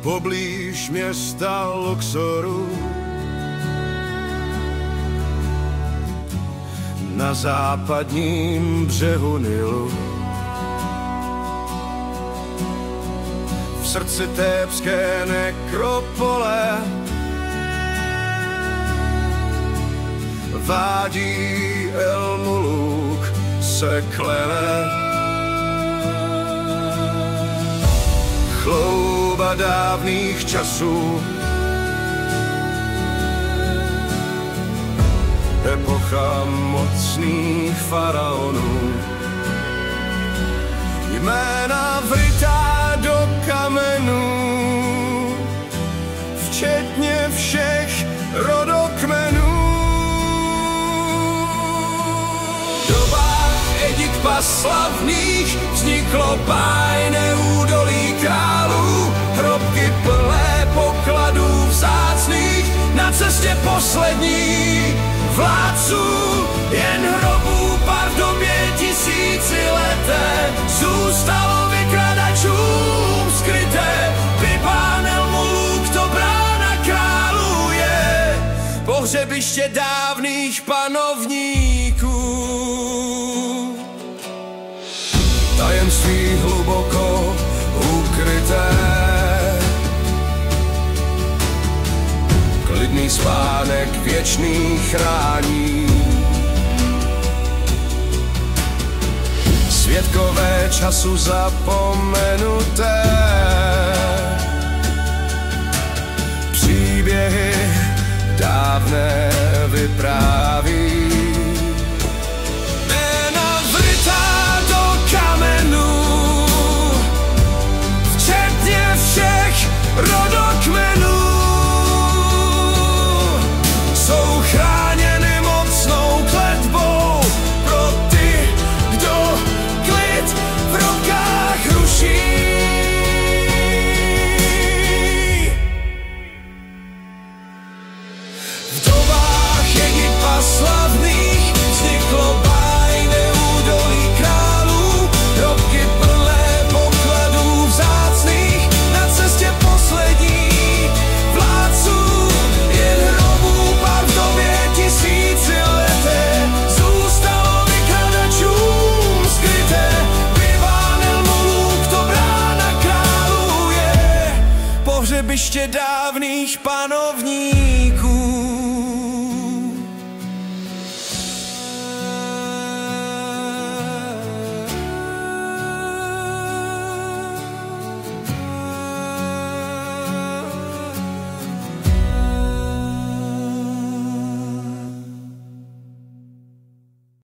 poblíž města Luxoru. Na západním břehu Nilu, v srdci tébské nekropole, vádí El Muluk se klene. Chlouba dávných časů, epocha mocných faraonů, jména vrytá do kamenů, včetně všech rodokmenů. V dobách Egypta slavných vzniklo bájné údolí králů, hrobky plné pokladů vzácných, na cestě poslední vládců, jen hrobů pár v době tisícileté zůstalo vykradačům skryté. Pipán El Muluk, to brána králů je, pohřebiště dávných panovníků. Tajemství hluboko ukryté, klidný spánek věčný chrání. Svědkové času zapomenuté, příběhy dávné vypráví. Jména vrytá do kamenů, včetně všech rodokmenů, jsou chráněny mocnou kletbou pro ty, kdo klid v rukách ruší. V dobách Egypta slavných vzniklo bájné údolí králů, hrobky plné pokladů vzácných, na cestě poslední vládců, jen hrobů pár v době tisícileté zůstalo vykradačům skryté. Pipán El Muluk, to brána králů je, pohřebiště dávných panovníků.